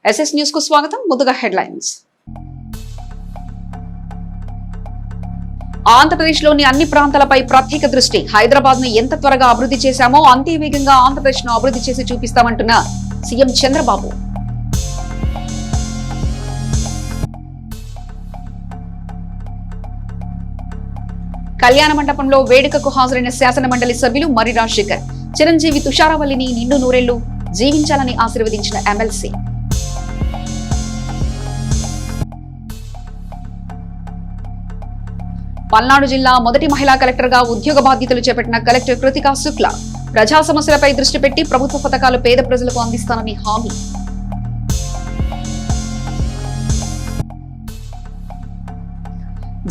SS news కు స్వాగతం. ముందుగా హెడ్లైన్స్. ఆంధ్రప్రదేశ్లోని అన్ని ప్రాంతాలపై ప్రత్యేక దృష్టి. హైదరాబాద్ ను ఎంత త్వరగా అభివృద్ధి చేశామో అంతే వేగంగా ఆంధ్రప్రదేశ్ ను అభివృద్ధి చేసి చూపిస్తామంటున్న సీఎం చంద్రబాబు. కళ్యాణ మండపంలో వేడుకకు హాజరైన శాసన మండలి సభ్యులు మర్రి రాజశేఖర్. చిరంజీవి తుషారావళిని నిండు నూరేళ్లు జీవించాలని ఆశీర్వదించిన ఎమ్మెల్సీ. పల్నాడు జిల్లా మొదటి మహిళా కలెక్టర్ గా ఉద్యోగ బాధ్యతలు చేపట్టిన కలెక్టర్ కృతికా శుక్లా. ప్రజా సమస్యలపై దృష్టి పెట్టి ప్రభుత్వ పథకాలు పేద ప్రజలకు అందిస్తానని హామీ.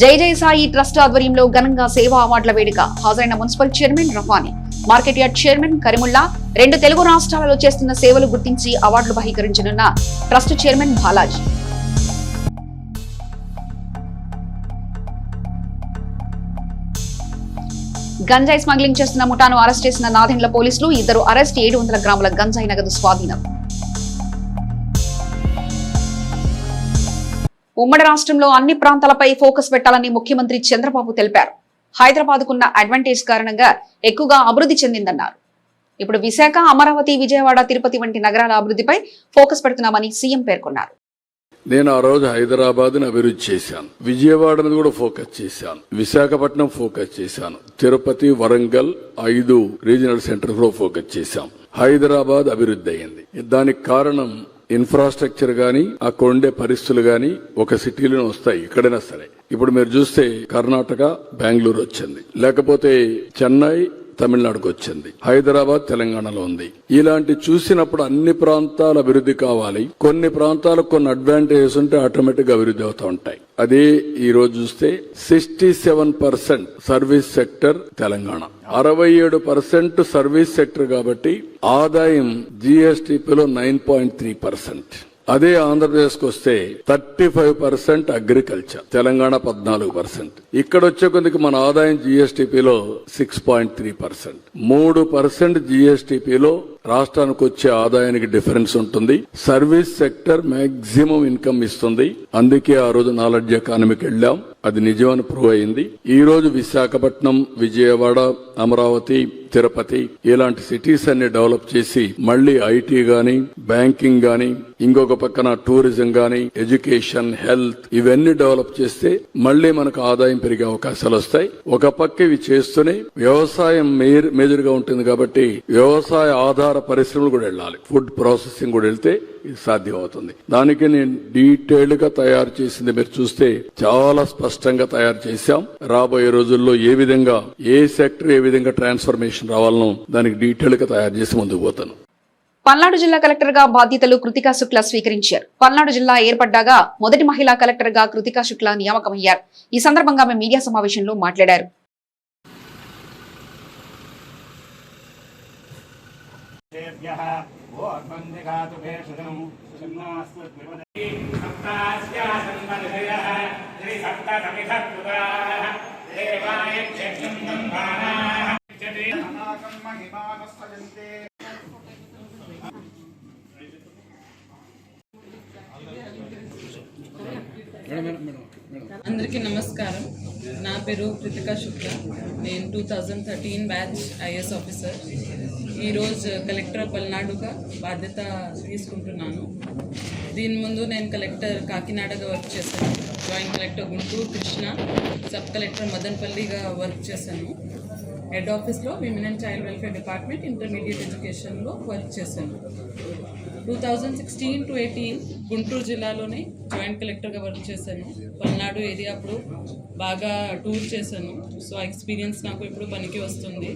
జై జై సాయి ట్రస్ట్ ఆధ్వర్యంలో ఘనంగా సేవా అవార్డుల వేడుక. హాజరైన municipal chairman Rafani, market yard chairman Karimulla. 2 Telugu రాష్ట్రాలలో చేస్తున్న సేవలు గుర్తించి అవార్డులు బహిష్కరించనున్న ట్రస్ట్ చైర్మన్ బాలాజీ. గంజాయి స్మగ్లింగ్ చేస్తున్న ముఠాను అరెస్ట్ చేసిన నాదెండ్ల పోలీసులు. 2 అరెస్ట్, 700 గ్రాముల గంజాయి నగదు స్వాధీనం. ఉమ్మడి రాష్ట్రంలో అన్ని ప్రాంతాలపై ఫోకస్ పెట్టాలని ముఖ్యమంత్రి చంద్రబాబు తెలిపారు. హైదరాబాద్ కున్న అడ్వాంటేజ్ కారణంగా ఎక్కువగా అభివృద్ధి చెందిందన్నారు. ఇప్పుడు విశాఖ, అమరావతి, విజయవాడ, తిరుపతి వంటి నగరాల అభివృద్ధిపై ఫోకస్ పెడుతున్నామని సీఎం పేర్కొన్నారు. నేను ఆ రోజు హైదరాబాద్ని అభివృద్ధి చేశాను, విజయవాడను కూడా ఫోకస్ చేశాను, విశాఖపట్నం ఫోకస్ చేశాను, తిరుపతి, వరంగల్ 5 రీజనల్ సెంటర్ కూడా ఫోకస్ చేశాం. హైదరాబాద్ అభివృద్ధి అయింది. దానికి కారణం ఇన్ఫ్రాస్ట్రక్చర్ గాని, అక్కడ ఉండే పరిస్థితులు గాని ఒక సిటీలోనే వస్తాయి, ఎక్కడైనా సరే. ఇప్పుడు మీరు చూస్తే కర్ణాటక, బెంగళూరు వచ్చింది, లేకపోతే చెన్నై తమిళనాడుకు వచ్చింది, హైదరాబాద్ తెలంగాణలో ఉంది. ఇలాంటి చూసినప్పుడు అన్ని ప్రాంతాలు అభివృద్ధి కావాలి. కొన్ని ప్రాంతాలకు కొన్ని అడ్వాంటేజెస్ ఉంటే ఆటోమేటిక్ గా అభివృద్ధి అవుతూ ఉంటాయి. అదే ఈ రోజు చూస్తే 67% service sector Telangana, 67% service sector. కాబట్టి ఆదాయం జీఎస్టీపీలో 9.3%. అదే ఆంధ్రప్రదేశ్ కు వస్తే 35% అగ్రికల్చర్, తెలంగాణ 14%. ఇక్కడ వచ్చే కొద్దికి మన ఆదాయం జీఎస్టీపీలో 6.3%. 3% జీఎస్టీపీలో రాష్ట్రానికి వచ్చే ఆదాయానికి డిఫరెన్స్ ఉంటుంది. సర్వీస్ సెక్టర్ మాక్సిమం ఇన్కమ్ ఇస్తుంది. అందుకే ఆ రోజు నాలెడ్జ్ ఎకానమీకి వెళ్ళాం, అది నిజమని ప్రూవ్ అయింది. ఈ రోజు విశాఖపట్నం, విజయవాడ, అమరావతి, తిరుపతి ఇలాంటి సిటీస్ అన్ని డెవలప్ చేసి మళ్లీ ఐటీ గాని, బ్యాంకింగ్ గాని, ఇంకొక పక్కన టూరిజం గాని, ఎడ్యుకేషన్, హెల్త్ ఇవన్నీ డెవలప్ చేస్తే మళ్లీ మనకు ఆదాయం పెరిగే అవకాశాలు వస్తాయి. ఒక పక్క ఇవి చేస్తూనే వ్యవసాయం మేజర్ గా ఉంటుంది. కాబట్టి వ్యవసాయ ఆధార పరిశ్రమలు కూడా వెళ్ళాలి, ఫుడ్ ప్రాసెసింగ్ కూడా వెళ్తే ఇది సాధ్యం అవుతుంది. దానికి నేను డీటెయిల్డ్ గా తయారు చేసింది మీరు చూస్తే చాలా స్పష్టంగా తయారు చేశాం. రాబోయే రోజుల్లో ఏ విధంగా ఏ సెక్టర్ ఏ విధంగా ట్రాన్స్ఫర్మేషన్ రావాలనో దానికి డీటెయిల్డ్ గా తయారు చేసి ముందుకు పోతాను. పల్నాడు జిల్లా కలెక్టర్ గా బాధ్యతలు కృతికా శుక్లా స్వీకరించారు. పల్నాడు జిల్లా ఏర్పడ్డాగా మొదటి మహిళా కలెక్టర్ గా కృతికా శుక్లా నియామకమయ్యారు. ఈ సందర్భంగా ఆమె మీడియా సమావేశంలో మాట్లాడారు. అందరికీ నమస్కారం. నా పేరు కృతికా శుక్లా. నేను 2013 బ్యాచ్ ఐఏఎస్ ఆఫీసర్. ఈరోజు కలెక్టర్ పల్నాడుగా బాధ్యత తీసుకుంటున్నాను. దీని ముందు నేను కలెక్టర్ కాకినాడగా వర్క్ చేశాను, joint collector Guntur, Krishna, sub collector మదనపల్లిగా వర్క్ చేశాను. హెడ్ ఆఫీస్లో women and child welfare department, intermediate ఎడ్యుకేషన్లో వర్క్ చేశాను. 2016 to 18 గుంటూరు జిల్లాలోనే జాయింట్ కలెక్టర్గా వర్క్ చేశాను. పల్నాడు ఏరియా అప్పుడు బాగా టూర్ చేశాను. సో ఆ ఎక్స్పీరియన్స్ నాకు ఇప్పుడు పనికి వస్తుంది.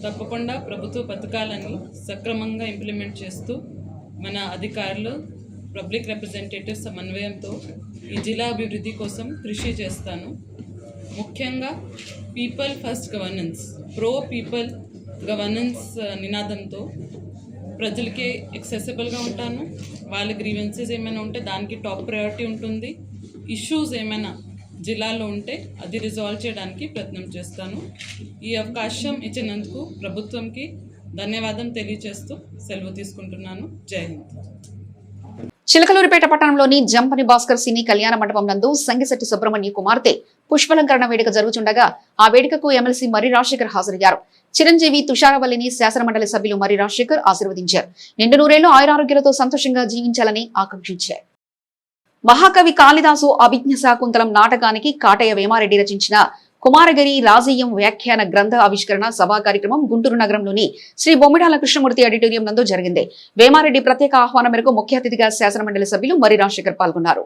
తప్పకుండా ప్రభుత్వ పథకాలని సక్రమంగా ఇంప్లిమెంట్ చేస్తూ మన అధికారులు, పబ్లిక్ రిప్రజెంటేటివ్ సమన్వయంతో ఈ జిల్లా అభివృద్ధి కోసం కృషి చేస్తాను. ముఖ్యంగా people first governance, pro people governance నినాదంతో ప్రజలకి యాక్సెసిబుల్గా ఉంటాను. వాళ్ళ గ్రీవెన్సెస్ ఏమైనా ఉంటే దానికి టాప్ ప్రయారిటీ ఉంటుంది. ఇష్యూస్ ఏమైనా జిల్లాలో ఉంటే అది రిజాల్వ్ చేయడానికి ప్రయత్నం చేస్తాను. ఈ అవకాశం ఇచ్చినందుకు ప్రభుత్వంకి ధన్యవాదం తెలియజేస్తూ సెలవు తీసుకుంటున్నాను. జై హింద్. చిలకలూరిపేట పట్టణంలోని జంపని భాస్కర్ సినీ కళ్యాణ మండపం నందు సంగిశెట్టి సుబ్రహ్మణ్య కుమార్తె పుష్పలంకరణ వేడుక జరుగుతుండగా ఆ వేడుకకు ఎమ్మెల్సీ మర్రి రాజశేఖర్ హాజరయ్యారు. చిరంజీవి తుషారవల్లిని శాసనమండలి సభ్యులు మర్రి రాజశేఖర్ ఆశీర్వదించారు. నిండు నూరేళ్లు ఆయురారోగ్యాలతో సంతోషంగా జీవించాలని ఆకాంక్షించారు. మహాకవి కాళిదాసు అభిజ్ఞ శాకుంతలం నాటకానికి కాటయ్య వేమారెడ్డి రచించిన కుమారగిరి రాజీయం వ్యాఖ్యాన గ్రంథ ఆవిష్కరణ సభా కార్యక్రమం గుంటూరు నగరంలోని శ్రీ బొమ్మిడాల కృష్ణమూర్తి ఆడిటోరియం నందు జరిగింది. వేమారెడ్డి ప్రత్యేక ఆహ్వానం మేరకు ముఖ్య అతిథిగా శాసనమండలి సభ్యులు మర్రి రాజశేఖర్ పాల్గొన్నారు.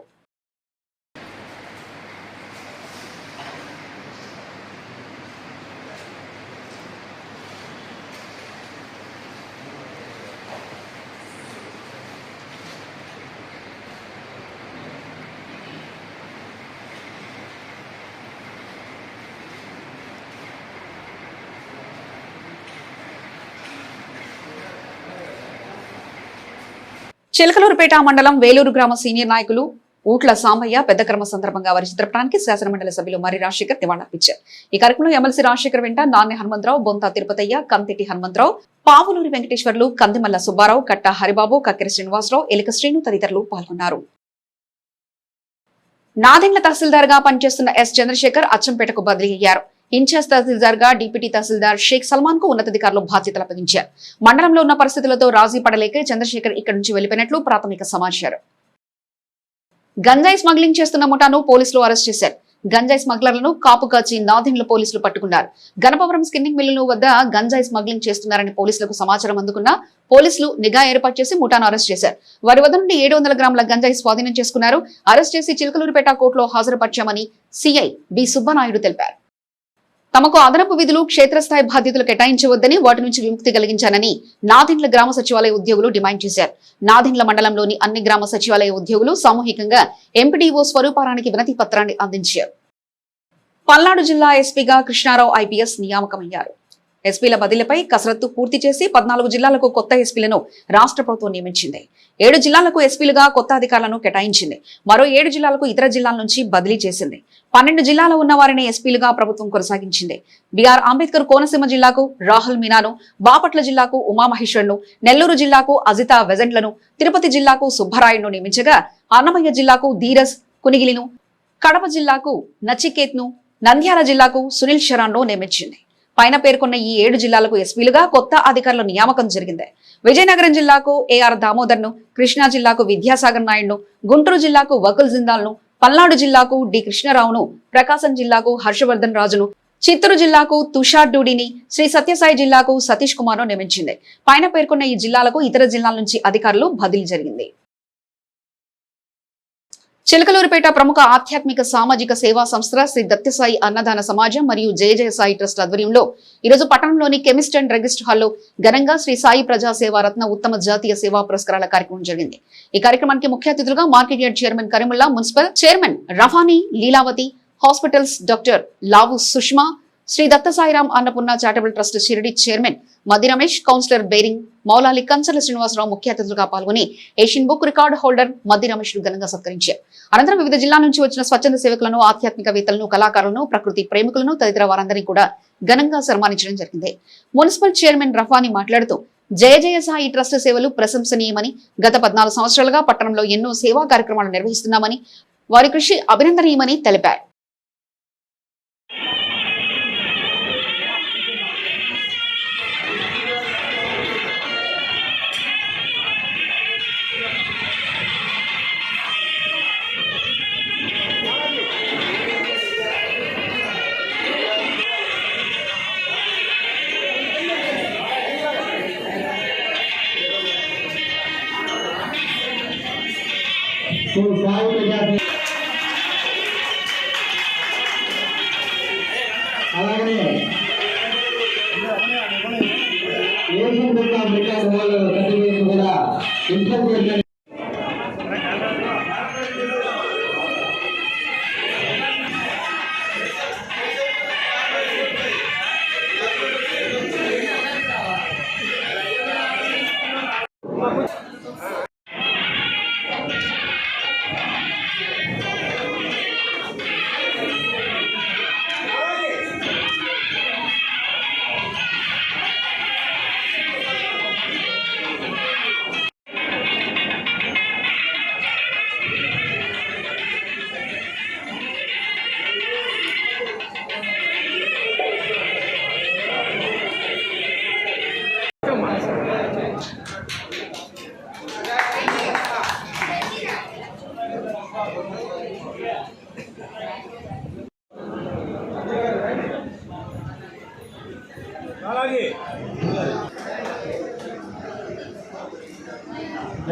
చిలకలూరుపేట మండలం వేలూరు గ్రామ సీనియర్ నాయకులు ఊట్ల సాంబయ్య పెద్ద కర్మ సందర్భంగా వారి చిత్రపటానికి శాసనమండలి సభ్యులు మర్రి రాజశేఖర్ నివాళులర్పించారు. ఈ కార్యక్రమంలో ఎమ్మెల్సీ రాజశేఖర్ వెంట నాన్నె హనుమంతరావు, బొంత తిరుపతయ్య, కంతెట్టి హనుమంతరావు, పావులూరి వెంకటేశ్వర్లు, కందిమల్ల సుబ్బారావు, కట్ట హరిబాబు, కక్కెర శ్రీనివాసరావు, ఎలిక శ్రీను తదితరులు పాల్గొన్నారు. నాదెండ్ల తహసీల్దార్ గా పనిచేస్తున్న ఎస్ చంద్రశేఖర్ అచ్చంపేటకు బదిలీ అయ్యారు. ఇన్ఛార్జ్ తహసీల్దార్ గా డిప్యూటీ తహసీల్దార్ షేక్ సల్మాన్ కు ఉన్నతాధికారులు బాధ్యతలు అప్పగించారు. మండలంలో ఉన్న పరిస్థితులతో రాజీ పడలేక చంద్రశేఖర్ ఇక్కడి నుంచి వెళ్లిపోయినట్లు ప్రాథమిక సమాచారం. గంజాయి స్మగ్లింగ్ చేస్తున్న ముఠాను పోలీసులు అరెస్ట్ చేశారు. గంజాయి స్మగ్లర్లను కాపు కాచి నాదెండ్ల పోలీసులు పట్టుకున్నారు. గణపవరం స్కిన్నింగ్ మిల్లును వద్ద గంజాయి స్మగ్లింగ్ చేస్తున్నారని పోలీసులకు సమాచారం అందుకున్న పోలీసులు నిఘా ఏర్పాటు చేసి ముఠాను అరెస్ట్ చేశారు. వారి వద్ద నుండి 700 గ్రాముల గంజాయి స్వాధీనం చేసుకున్నారు. అరెస్ట్ చేసి చిలకలూరుపేట కోర్టులో హాజరుపరిచామని సిఐ బి సుబ్బనాయుడు తెలిపారు. తమకు అదనపు విధులు, క్షేత్రస్థాయి బాధ్యతలు కేటాయించవద్దని, వాటి నుంచి విముక్తి కలిగించానని నాదెండ్ల గ్రామ సచివాలయ ఉద్యోగులు డిమాండ్ చేశారు. నాదెండ్ల మండలంలోని అన్ని గ్రామ సచివాలయ ఉద్యోగులు సామూహికంగా ఎంపీడీఓ స్వరూపారానికి వినతి పత్రాన్ని అందించారు. పల్నాడు జిల్లా ఎస్పీగా కృష్ణారావు ఐపీఎస్ నియామకమయ్యారు. ఎస్పీల బదిలీపై కసరత్తు పూర్తి చేసి 14 జిల్లాలకు కొత్త ఎస్పీలను రాష్ట్ర ప్రభుత్వం నియమించింది. 7 జిల్లాలకు ఎస్పీలుగా కొత్త అధికారులను కేటాయించింది. మరో 7 జిల్లాలకు ఇతర జిల్లాల నుంచి బదిలీ చేసింది. 12 జిల్లాలో ఉన్న వారిని ఎస్పీలుగా ప్రభుత్వం కొనసాగించింది. బిఆర్ అంబేద్కర్ కోనసీమ జిల్లాకు రాహుల్ మీనాను, బాపట్ల జిల్లాకు ఉమామహేశ్వర్ను, నెల్లూరు జిల్లాకు అజితా వెజెంట్లను, తిరుపతి జిల్లాకు సుబ్బరాయుడును నియమించగా అన్నమయ్య జిల్లాకు ధీరజ్ కునిగిలిను, కడప జిల్లాకు నచికేత్ను, నంద్యాల జిల్లాకు సునీల్ శరాన్ను నియమించింది. పైన పేర్కొన్న ఈ 7 జిల్లాలకు ఎస్పీలుగా కొత్త అధికారుల నియామకం జరిగింది. విజయనగరం జిల్లాకు ఏఆర్ దామోదర్ను, కృష్ణా జిల్లాకు విద్యాసాగర్ నాయుడును, గుంటూరు జిల్లాకు వకుల్ జిందాల్ను, పల్నాడు జిల్లాకు డి కృష్ణారావును, ప్రకాశం జిల్లాకు హర్షవర్ధన్ రాజును, చిత్తూరు జిల్లాకు తుషార్ డూడిని, శ్రీ సత్యసాయి జిల్లాకు సతీష్ కుమార్ను నియమించింది. పైన పేర్కొన్న ఈ జిల్లాలకు ఇతర జిల్లాల నుంచి అధికారులు బదిలీ జరిగింది. చిలకలూరుపేట ప్రముఖ ఆధ్యాత్మిక సామాజిక సేవా సంస్థ శ్రీ దత్యసాయి అన్నదాన సమాజం మరియు జయ జయ సాయి ట్రస్ట్ ఆధ్వర్యంలో ఈరోజు పట్టణంలోని కెమిస్ట్ అండ్ డ్రగిస్ట్ హాల్లో ఘనంగా శ్రీ సాయి ప్రజా సేవా రత్న ఉత్తమ జాతీయ సేవా పురస్కారాల కార్యక్రమం జరిగింది. ఈ కార్యక్రమానికి ముఖ్య అతిథులుగా market yard chairman Karimulla, municipal chairman Rafani Lilavati, hospitals doctor Lavu Sushma, Shri Dattasairam Annapurna charitable trust Shiridi chairman Madi Ramesh, councillor బేరింగ్ మౌలాలి కంచర్ల శ్రీనివాసరావు ముఖ్య అతిథులుగా పాల్గొని ఏషియన్ బుక్ రికార్డు హోల్డర్ మది రమేష్ ఘనంగా సత్కరించారు. అనంతరం వివిధ జిల్లాల నుంచి వచ్చిన స్వచ్ఛంద సేవకులను, ఆధ్యాత్మికవేత్తలను, కళాకారులను, ప్రకృతి ప్రేమికులను తదితర వారందరినీ కూడా ఘనంగా సన్మానించడం జరిగింది. మున్సిపల్ చైర్మన్ రఫానీ మాట్లాడుతూ జయ జయ సాయి ట్రస్ట్ సేవలు ప్రశంసనీయమని, గత 14 సంవత్సరాలుగా పట్టణంలో ఎన్నో సేవా కార్యక్రమాలు నిర్వహిస్తున్నామని, వారి కృషి అభినందనీయమని తెలిపారు. అలాగే Asian book of record holder certificate కూడా ఇన్స్పెక్టర్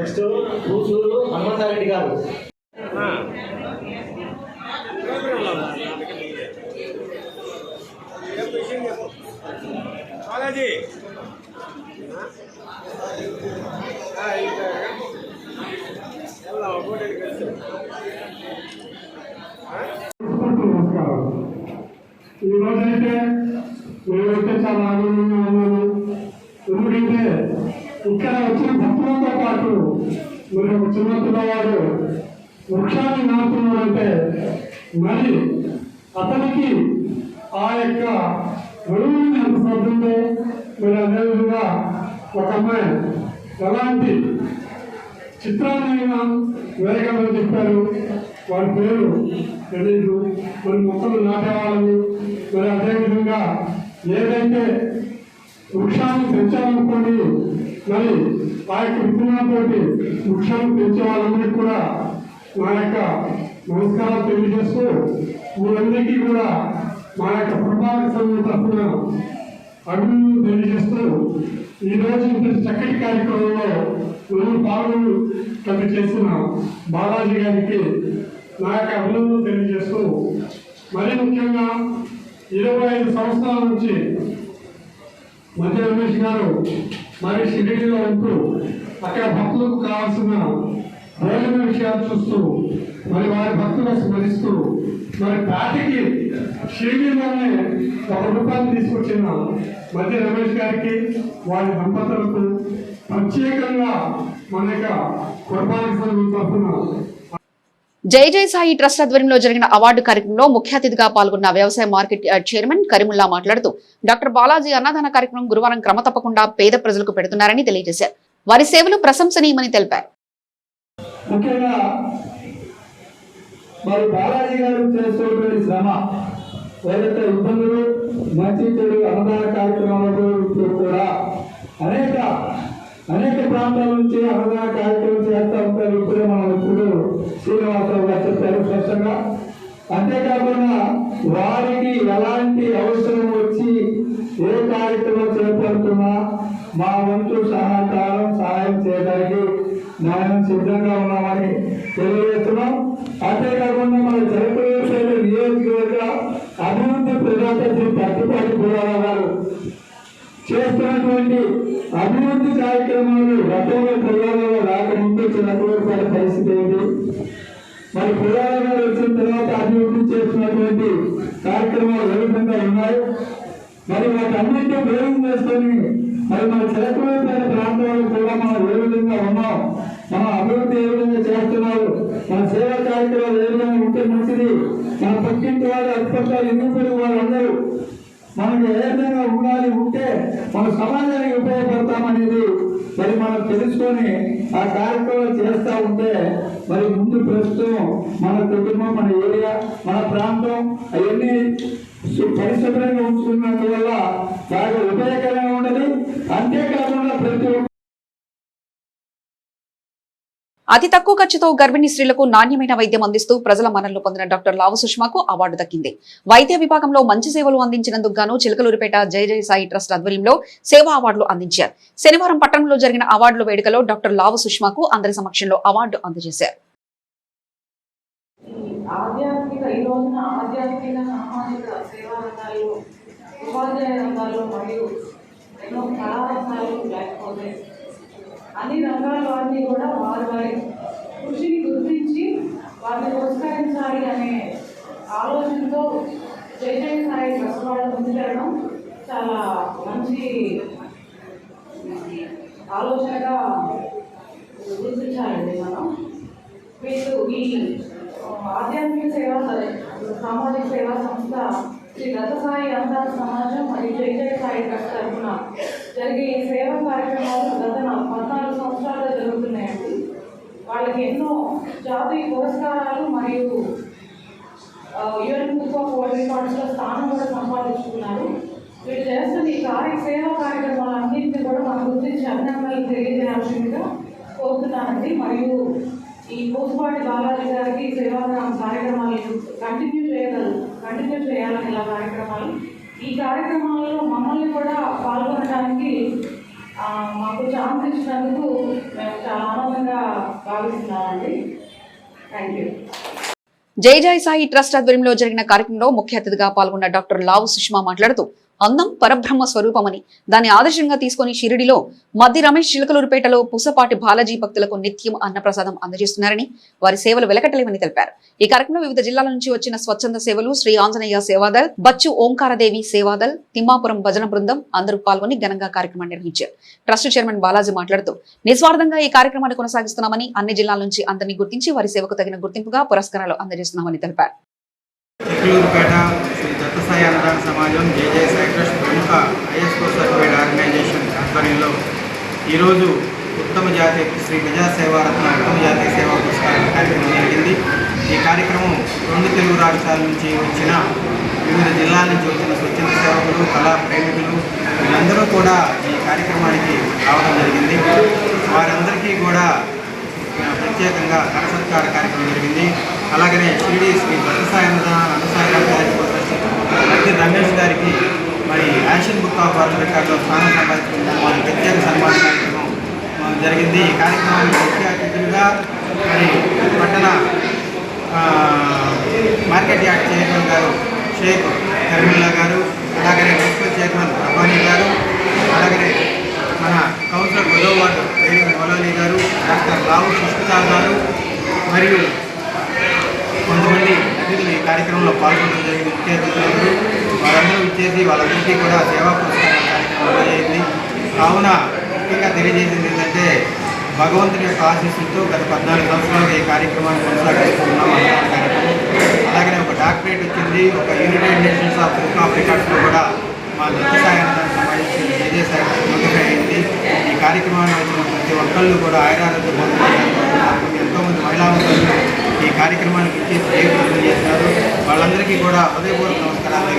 నెక్స్ట్ కూసూరు హనుమంతారెడ్డి గారు. ఈ రోజైతే మేమైతే చాలా ఆనందంగా ఉన్నాము. ఎందుకంటే ఇక్కడ వచ్చిన భక్తులతో పాటు మరి ఒక చిన్న పిల్లవాడు వృక్షాన్ని నాటుతున్నాడంటే మరి అతనికి ఆ యొక్క గడువుని ఎంత శ్రద్ధంతో మరి అదేవిధంగా ఒక అమ్మాయి ఎలాంటి చిత్రాలైన వేగమని చెప్పారు. వారి పేరు తెలీదు. మరి మొక్కలు నాటేవాళ్ళని మరి అదేవిధంగా ఏదైతే వృక్షాన్ని పెంచాలనుకోండి మరి ఆ యొక్క విత్తనాలతోటి వృక్షాన్ని పెంచే వాళ్ళందరికీ కూడా మా యొక్క నమస్కారాలు తెలియజేస్తూ మీరందరికీ కూడా మా యొక్క ప్రభావిత సంఘం తరఫున అభినందనలు తెలియజేస్తూ ఈరోజు ఇంత చక్కటి కార్యక్రమంలో మనం పాల్గొని చేసిన బాలాజీ గారికి నా యొక్క అభినందనలు తెలియజేస్తూ మరీ ముఖ్యంగా 25 సంవత్సరాల నుంచి మధ్య రమేష్ గారు మరి షిరిడీలో ఉంటూ అక్కడ భక్తులకు కావాల్సిన భోజన విషయాలు చూస్తూ మరి వారి భక్తులను స్మరిస్తూ మరి పాటికి షిరిడీలోనే ₹1 తీసుకొచ్చిన మధ్య రమేష్ గారికి వారి దంపతులకు ప్రత్యేకంగా మన యొక్క కుర్బానీ సంఘం తరఫున జై జై సాయి ట్రస్ట్ ఆధ్వర్యంలో జరిగిన అవార్డు కార్యక్రమంలో ముఖ్య అతిథిగా పాల్గొన్న వ్యవసాయ మార్కెట్ యార్డ్ చైర్మన్ కరీముల్లా మాట్లాడుతూ డాక్టర్ బాలాజీ అన్నదాన కార్యక్రమం గురువారం క్రమ తప్పకుండా పేద ప్రజలకు పెడుతున్నారని తెలియజేశారు. వారి సేవలు ప్రశంసనీయమని తెలిపారు. ముఖ్యంగా మరి బాలాజీ గారు చేస్తున్నటువంటి శ్రమ ఏదైతే ఇబ్బందులు మంచి చెడు అన్నదాన కార్యక్రమాలతో కూడా అనేక ప్రాంతాల నుంచి అన్నదాన కార్యక్రమం చేస్తూ ఉంటారు. ఇప్పుడే మనం ఇప్పుడు శ్రీనివాసరావు గారు చెప్పారు స్పష్టంగా. అంతేకాకుండా వారికి ఎలాంటి అవసరం వచ్చి ఏ కార్యక్రమం చేపడుతున్నా మా వంతు సహాయం చేయడానికి మనం సిద్ధంగా ఉన్నామని తెలియజేస్తున్నాం. అంతేకాకుండా మన జలపేట నియోజకవర్గ అభివృద్ధి ప్రజాపతి పట్టుపాటి పురాణాలు గారు చేస్తున్నటువంటి అభివృద్ధి కార్యక్రమాలు గతంలో పురాణాలు రాకముందు చిన్నటువంటి పరిస్థితి ఏంటి, మరి పురాణాలు వచ్చిన తర్వాత అభివృద్ధి చేస్తున్నటువంటి కార్యక్రమాలు ఏ విధంగా ఉన్నాయి, మరి వాటన్నింటినీ ప్రయోగం చేసుకొని మరి మన చిలకలపేట ప్రాంతాల్లో కూడా మనం ఏ విధంగా ఉన్నాం, మన అభివృద్ధి ఏ విధంగా చేస్తున్నారు, మన సేవా కార్యక్రమాలు ఏ విధంగా ఉంటే మంచిది, మన పక్కింటి వాళ్ళు అటుపక్క ఎన్నికలు వాళ్ళందరూ మనకి ఏ విధంగా ఉంటే మన సమాజానికి ఉపయోగపడతామనేది మరి మనం తెలుసుకొని ఆ కార్యక్రమాలు చేస్తూ ఉంటే మరి ముందు ప్రస్తుతం మన కుటుంబం, మన ఏరియా, మన ప్రాంతం అవన్నీ పరిశుభ్రంగా ఉంచుకున్నందువల్ల బాగా ఉపయోగకరంగా ఉండదు. అంతేకాకుండా ప్రతి అతి తక్కువ ఖర్చుతో గర్భిణీ స్త్రీలకు నాణ్యమైన వైద్యం అందిస్తూ ప్రజల మన్ననలు పొందిన డాక్టర్ లావు సుష్మాకు అవార్డు దక్కింది. వైద్య విభాగంలో మంచి సేవలు అందించినందుకు గాను చిలకలూరిపేట జై జై సాయి ట్రస్ట్ ఆధ్వర్యంలో సేవా అవార్డులు అందించారు. శనివారం పట్టణంలో జరిగిన అవార్డుల వేడుకలో డాక్టర్ లావు సుష్మాకు అందరి సమక్షంలో అవార్డు అందజేశారు. ఈ రోజున ఆధ్యాత్మిక సామాజిక సేవా రంగాల్లో, ఉపాధ్యాయ రంగాల్లో మరియు ఎన్నో కళారంగాలు లేకపోతే అన్ని రంగాల వారిని కూడా వారి కృషిని గుర్తించి వారిని పురస్కరించాలి అనే ఆలోచనతో జై జై సాయి ట్రస్ట్ వాళ్ళు ముందుకెళ్ళడం చాలా మంచి ఆలోచనగా గుర్తించాలండి మనం. వీళ్ళు ఈ ఆధ్యాత్మిక సేవా సామాజిక సేవా సంస్థ శ్రీ రథ సాయి అన్నదాన సమాజం మరియు జై జై సాయి ట్రస్ట్ తరఫున జరిగే ఈ సేవా కార్యక్రమాలు గత 14 సంవత్సరాలుగా జరుగుతున్నాయండి. వాళ్ళకి ఎన్నో జాతీయ పురస్కారాలు మరియు యుఎన్ బుక్ ఆఫ్ వరల్డ్ రికార్డ్స్లో స్థానం కూడా సంపాదించుకున్నారు. వీళ్ళు చేస్తున్న ఈ సేవా కార్యక్రమాలన్నింటినీ కూడా మనం గుర్తించి అభినందనలు తెలియజేయాల్సిందిగా కోరుతున్నానండి. మరియు ఈ పూసపాటి బాలాజీ గారికి సేవా కార్యక్రమాలు కంటిన్యూ చేయాలని ఇలా కార్యక్రమాలు ఈ కార్యక్రమాలలో మమ్మల్ని కూడా పాల్గొనడానికి మాకు ఛాన్స్ ఇచ్చినందుకు మేము చాలా ఆనందంగా భావిస్తున్నామండి. Thank you. జై జై సాయి ట్రస్ట్ ఆధ్వర్యంలో జరిగిన కార్యక్రమంలో ముఖ్య అతిథిగా పాల్గొన్న డాక్టర్ లావు సుష్మా మాట్లాడుతూ అందం పరబ్రహ్మ స్వరూపమని దాన్ని ఆదర్శంగా తీసుకుని షిరిడిలో మద్ది రమేష్ చిలకలూరుపేటలో పుసపాటి బాలాజీ భక్తులకు నిత్యం అన్నప్రసాదం అందజేస్తున్నారని వారి సేవలు వెలకట్టలేవని తెలిపారు. ఈ కార్యక్రమంలో వివిధ జిల్లాల నుంచి వచ్చిన స్వచ్ఛంద సేవలు, శ్రీ ఆంజనేయ సేవాదల్, బచ్చు ఓంకారదేవి సేవాదల్, తిమ్మాపురం భజన బృందం అందరూ పాల్గొని ఘనంగా కార్యక్రమాన్ని నిర్వహించారు. ట్రస్ట్ చైర్మన్ బాలాజీ మాట్లాడుతూ నిస్వార్థంగా ఈ కార్యక్రమాన్ని కొనసాగిస్తున్నామని, అన్ని జిల్లాల నుంచి అందరినీ గుర్తించి వారి సేవకు తగిన గుర్తింపుగా పురస్కారాలు అందజేస్తున్నామని తెలిపారు. చిలకలూరుపేట శ్రీ దత్తసాయి అన్నదాన సమాజం జై జై సాయి ట్రస్ట్ ప్రముఖ ఐఎస్ఓ సర్టిఫైడ్ ఆర్గనైజేషన్ ఆధ్వర్యంలో ఈరోజు ఉత్తమ జాతీయ శ్రీ ప్రజా సేవారత్న ఉత్తమ జాతీయ సేవా పురస్కారం కార్యక్రమం జరిగింది. ఈ కార్యక్రమం 2 తెలుగు రాష్ట్రాల నుంచి వచ్చిన వివిధ జిల్లాల నుంచి వచ్చిన స్వచ్ఛంద సేవకులు, కళా ప్రేమికులు వీళ్ళందరూ కూడా ఈ కార్యక్రమానికి రావడం జరిగింది. వారందరికీ కూడా ప్రత్యేకంగా ధన సత్కార కార్యక్రమం జరిగింది. అలాగనే షిరిడి శ్రీ దత్తసాయి మద్ది రమేష్ గారికి మరి యాషన్ బుక్ ఆఫ్ వరల్డ్ రికార్డులో స్థానం సంపాదించుకున్న వారి ప్రత్యేక సన్మాన కార్యక్రమం జరిగింది. ఈ కార్యక్రమానికి ముఖ్య అతిథులుగా మరి పట్టణ మార్కెట్ యార్డ్ చైర్మన్ గారు షేక్ కరీముల్లా గారు, అలాగనే మున్సిపల్ చైర్మన్ రబ్బానీ గారు, అలాగనే మన కౌన్సిలర్ గొడవ వార్డు మౌలాలి గారు, డాక్టర్ లావు సుష్మితా గారు మరియు కొంతమంది అతిథులు ఈ కార్యక్రమంలో పాల్గొనడం జరిగింది. ముఖ్య అతిథులందరూ వాళ్ళందరూ ఇచ్చేసి వాళ్ళందరికీ కూడా సేవా పురస్కారం కార్యక్రమం జరిగింది. కావున ముఖ్యంగా తెలియజేసింది ఏంటంటే భగవంతుని యొక్క ఆశీస్సులతో గత 14 సంవత్సరాలుగా ఈ కార్యక్రమాన్ని కొనసాగిస్తున్నాం. కార్యక్రమం అలాగనే ఒక డాక్టరేట్ వచ్చింది. ఒక united nations of book of రికార్డ్స్లో కూడా మా దత్తసాయి అన్నదానికి సంబంధించి విజయసాయి నోటిఫై అయింది. ఈ కార్యక్రమాన్ని వచ్చిన ప్రతి ఒక్కళ్ళు కూడా ఆయురారోగ్య పొందుతున్నారు. ఎంతోమంది మహిళామంతులు ఈ కార్యక్రమానికి ఇచ్చి జయప్రదం చేస్తున్నారు. వాళ్ళందరికీ కూడా హృదయపూర్వక నమస్కారాలు.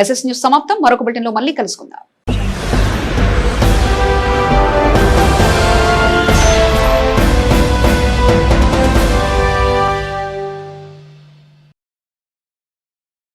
ఎస్ఎస్ న్యూస్ సమాప్తం. మరొక బులెటిన్లో మళ్ళీ కలుసుకుందాం.